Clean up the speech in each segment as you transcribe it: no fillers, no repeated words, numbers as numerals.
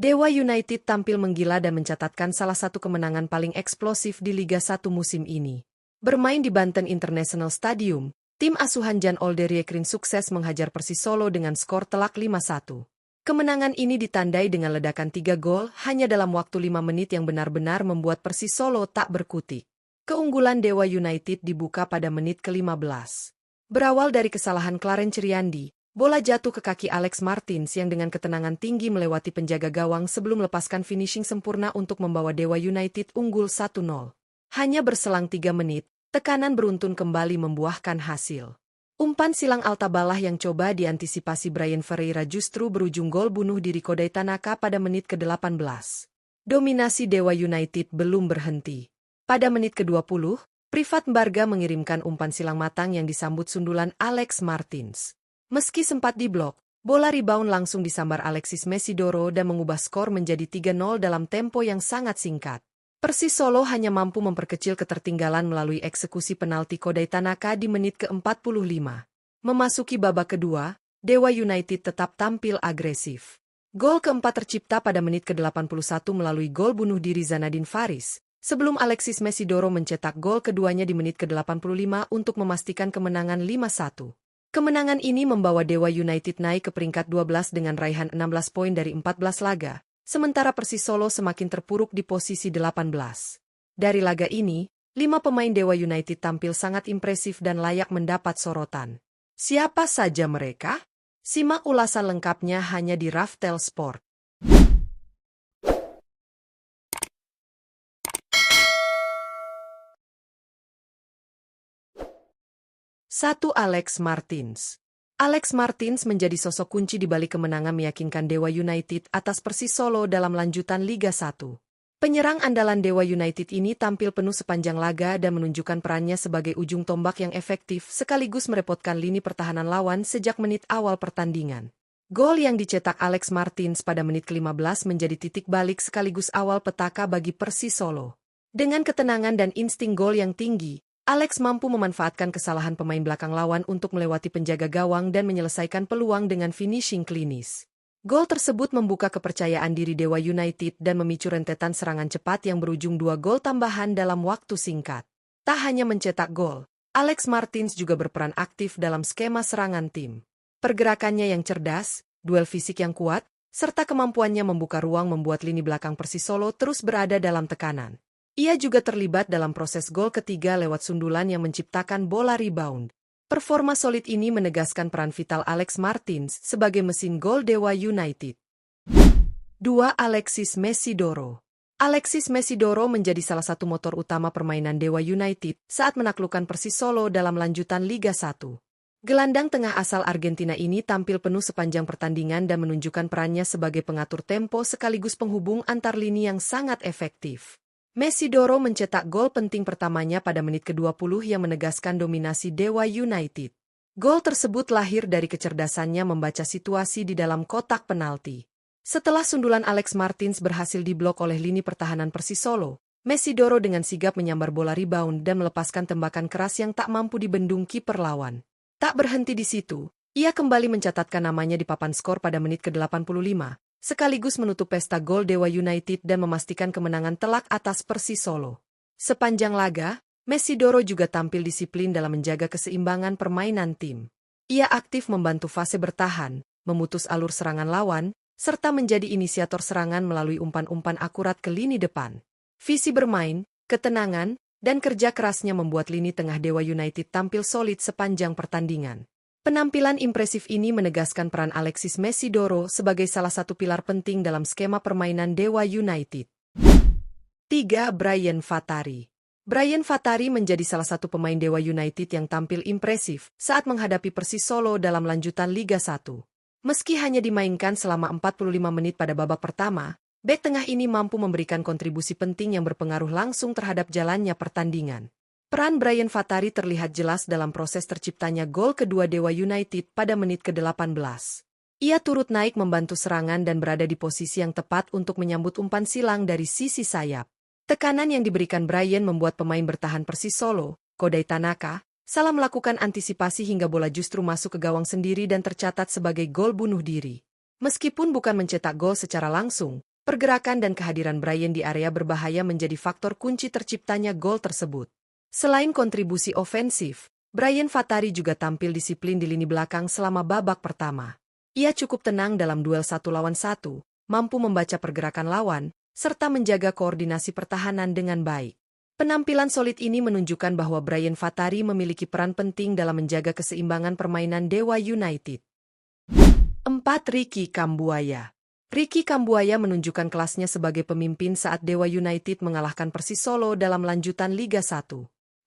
Dewa United tampil menggila dan mencatatkan salah satu kemenangan paling eksplosif di Liga 1 musim ini. Bermain di Banten International Stadium, tim asuhan Jan Olderyekrin sukses menghajar Persis Solo dengan skor telak 5-1. Kemenangan ini ditandai dengan ledakan 3 gol hanya dalam waktu 5 menit yang benar-benar membuat Persis Solo tak berkutik. Keunggulan Dewa United dibuka pada menit ke-15. Berawal dari kesalahan Clarence Riyandi, bola jatuh ke kaki Alex Martins yang dengan ketenangan tinggi melewati penjaga gawang sebelum melepaskan finishing sempurna untuk membawa Dewa United unggul 1-0. Hanya berselang 3 menit, tekanan beruntun kembali membuahkan hasil. Umpan silang Altabalah yang coba diantisipasi Brian Ferreira justru berujung gol bunuh diri Kodai Tanaka pada menit ke-18. Dominasi Dewa United belum berhenti. Pada menit ke-20, Privat Mbarga mengirimkan umpan silang matang yang disambut sundulan Alex Martins. Meski sempat diblok, bola rebound langsung disambar Alexis Mesidoro dan mengubah skor menjadi 3-0 dalam tempo yang sangat singkat. Persis Solo hanya mampu memperkecil ketertinggalan melalui eksekusi penalti Kodai Tanaka di menit ke-45. Memasuki babak kedua, Dewa United tetap tampil agresif. Gol keempat tercipta pada menit ke-81 melalui gol bunuh diri Zanadin Faris, sebelum Alexis Mesidoro mencetak gol keduanya di menit ke-85 untuk memastikan kemenangan 5-1. Kemenangan ini membawa Dewa United naik ke peringkat 12 dengan raihan 16 poin dari 14 laga, sementara Persis Solo semakin terpuruk di posisi 18. Dari laga ini, 5 pemain Dewa United tampil sangat impresif dan layak mendapat sorotan. Siapa saja mereka? Simak ulasan lengkapnya hanya di Raftel Sport. 1. Alex Martins. Alex Martins menjadi sosok kunci di balik kemenangan meyakinkan Dewa United atas Persis Solo dalam lanjutan Liga 1. Penyerang andalan Dewa United ini tampil penuh sepanjang laga dan menunjukkan perannya sebagai ujung tombak yang efektif sekaligus merepotkan lini pertahanan lawan sejak menit awal pertandingan. Gol yang dicetak Alex Martins pada menit ke-15 menjadi titik balik sekaligus awal petaka bagi Persis Solo. Dengan ketenangan dan insting gol yang tinggi, Alex mampu memanfaatkan kesalahan pemain belakang lawan untuk melewati penjaga gawang dan menyelesaikan peluang dengan finishing klinis. Gol tersebut membuka kepercayaan diri Dewa United dan memicu rentetan serangan cepat yang berujung 2 gol tambahan dalam waktu singkat. Tak hanya mencetak gol, Alex Martins juga berperan aktif dalam skema serangan tim. Pergerakannya yang cerdas, duel fisik yang kuat, serta kemampuannya membuka ruang membuat lini belakang Persis Solo terus berada dalam tekanan. Ia juga terlibat dalam proses gol ketiga lewat sundulan yang menciptakan bola rebound. Performa solid ini menegaskan peran vital Alex Martins sebagai mesin gol Dewa United. 2. Alexis Mesidoro. Alexis Mesidoro menjadi salah satu motor utama permainan Dewa United saat menaklukkan Persis Solo dalam lanjutan Liga 1. Gelandang tengah asal Argentina ini tampil penuh sepanjang pertandingan dan menunjukkan perannya sebagai pengatur tempo sekaligus penghubung antar lini yang sangat efektif. Mesidoro mencetak gol penting pertamanya pada menit ke-20 yang menegaskan dominasi Dewa United. Gol tersebut lahir dari kecerdasannya membaca situasi di dalam kotak penalti. Setelah sundulan Alex Martins berhasil diblok oleh lini pertahanan Persis Solo, Mesidoro dengan sigap menyambar bola rebound dan melepaskan tembakan keras yang tak mampu dibendung kiper lawan. Tak berhenti di situ, ia kembali mencatatkan namanya di papan skor pada menit ke-85. Sekaligus menutup pesta gol Dewa United dan memastikan kemenangan telak atas Persis Solo. Sepanjang laga, Mesidoro juga tampil disiplin dalam menjaga keseimbangan permainan tim. Ia aktif membantu fase bertahan, memutus alur serangan lawan, serta menjadi inisiator serangan melalui umpan-umpan akurat ke lini depan. Visi bermain, ketenangan, dan kerja kerasnya membuat lini tengah Dewa United tampil solid sepanjang pertandingan. Penampilan impresif ini menegaskan peran Alexis Mesidoro sebagai salah satu pilar penting dalam skema permainan Dewa United. 3. Brian Fatari. Brian Fatari menjadi salah satu pemain Dewa United yang tampil impresif saat menghadapi Persis Solo dalam lanjutan Liga 1. Meski hanya dimainkan selama 45 menit pada babak pertama, bek tengah ini mampu memberikan kontribusi penting yang berpengaruh langsung terhadap jalannya pertandingan. Peran Brian Fatari terlihat jelas dalam proses terciptanya gol kedua Dewa United pada menit ke-18. Ia turut naik membantu serangan dan berada di posisi yang tepat untuk menyambut umpan silang dari sisi sayap. Tekanan yang diberikan Brian membuat pemain bertahan Persis Solo, Kodai Tanaka, salah melakukan antisipasi hingga bola justru masuk ke gawang sendiri dan tercatat sebagai gol bunuh diri. Meskipun bukan mencetak gol secara langsung, Pergerakan dan kehadiran Brian di area berbahaya menjadi faktor kunci terciptanya gol tersebut. Selain kontribusi ofensif, Brian Fatari juga tampil disiplin di lini belakang selama babak pertama. Ia cukup tenang dalam duel 1 lawan 1, mampu membaca pergerakan lawan, serta menjaga koordinasi pertahanan dengan baik. Penampilan solid ini menunjukkan bahwa Brian Fatari memiliki peran penting dalam menjaga keseimbangan permainan Dewa United. 4. Ricky Kambuaya. Ricky Kambuaya menunjukkan kelasnya sebagai pemimpin saat Dewa United mengalahkan Persis Solo dalam lanjutan Liga 1.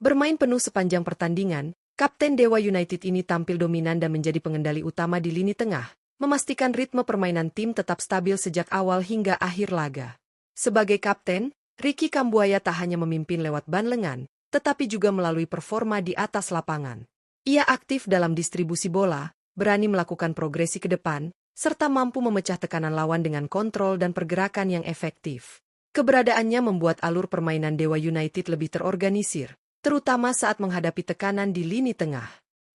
Bermain penuh sepanjang pertandingan, Kapten Dewa United ini tampil dominan dan menjadi pengendali utama di lini tengah, memastikan ritme permainan tim tetap stabil sejak awal hingga akhir laga. Sebagai kapten, Ricky Kambuaya tak hanya memimpin lewat ban lengan, tetapi juga melalui performa di atas lapangan. Ia aktif dalam distribusi bola, berani melakukan progresi ke depan, serta mampu memecah tekanan lawan dengan kontrol dan pergerakan yang efektif. Keberadaannya membuat alur permainan Dewa United lebih terorganisir, terutama saat menghadapi tekanan di lini tengah.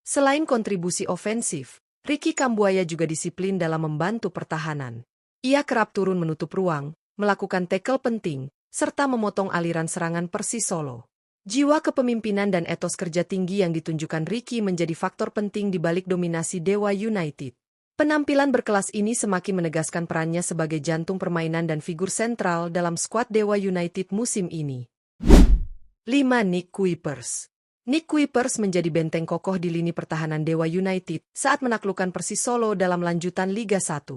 Selain kontribusi ofensif, Ricky Kambuaya juga disiplin dalam membantu pertahanan. Ia kerap turun menutup ruang, melakukan tackle penting, serta memotong aliran serangan Persis Solo. Jiwa kepemimpinan dan etos kerja tinggi yang ditunjukkan Ricky menjadi faktor penting di balik dominasi Dewa United. Penampilan berkelas ini semakin menegaskan perannya sebagai jantung permainan dan figur sentral dalam skuad Dewa United musim ini. 5. Nick Kuipers. Nick Kuipers menjadi benteng kokoh di lini pertahanan Dewa United saat menaklukkan Persis Solo dalam lanjutan Liga 1.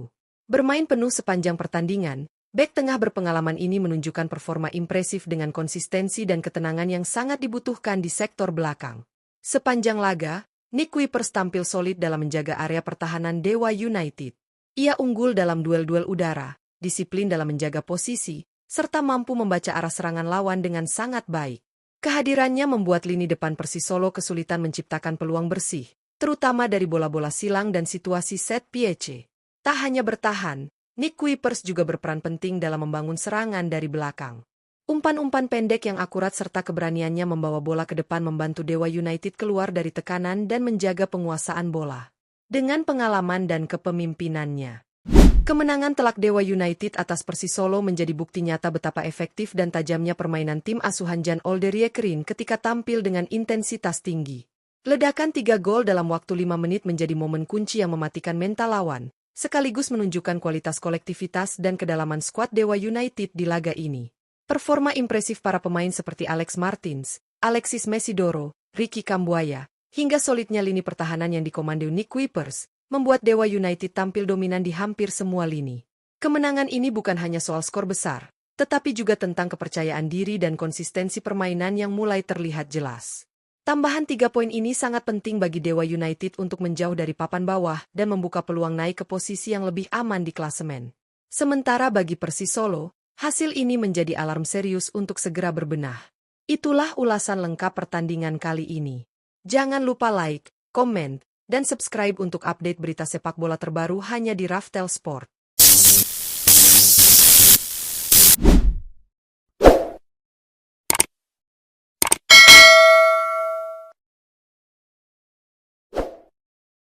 Bermain penuh sepanjang pertandingan, bek tengah berpengalaman ini menunjukkan performa impresif dengan konsistensi dan ketenangan yang sangat dibutuhkan di sektor belakang. Sepanjang laga, Nick Kuipers tampil solid dalam menjaga area pertahanan Dewa United. Ia unggul dalam duel-duel udara, disiplin dalam menjaga posisi, serta mampu membaca arah serangan lawan dengan sangat baik. Kehadirannya membuat lini depan Persis Solo kesulitan menciptakan peluang bersih, terutama dari bola-bola silang dan situasi set piece. Tak hanya bertahan, Nick Kuipers juga berperan penting dalam membangun serangan dari belakang. Umpan-umpan pendek yang akurat serta keberaniannya membawa bola ke depan membantu Dewa United keluar dari tekanan dan menjaga penguasaan bola. Dengan pengalaman dan kepemimpinannya, kemenangan telak Dewa United atas Persis Solo menjadi bukti nyata betapa efektif dan tajamnya permainan tim asuhan Jan Olderyekerin ketika tampil dengan intensitas tinggi. Ledakan 3 gol dalam waktu 5 menit menjadi momen kunci yang mematikan mental lawan, sekaligus menunjukkan kualitas kolektivitas dan kedalaman skuad Dewa United di laga ini. Performa impresif para pemain seperti Alex Martins, Alexis Mesidoro, Ricky Kambuaya, hingga solidnya lini pertahanan yang dikomando Nick Kuipers, membuat Dewa United tampil dominan di hampir semua lini. Kemenangan ini bukan hanya soal skor besar, tetapi juga tentang kepercayaan diri dan konsistensi permainan yang mulai terlihat jelas. Tambahan 3 poin ini sangat penting bagi Dewa United untuk menjauh dari papan bawah dan membuka peluang naik ke posisi yang lebih aman di klasemen. Sementara bagi Persis Solo, hasil ini menjadi alarm serius untuk segera berbenah. Itulah ulasan lengkap pertandingan kali ini. Jangan lupa like, komen, dan subscribe untuk update berita sepak bola terbaru hanya di Raftel Sport.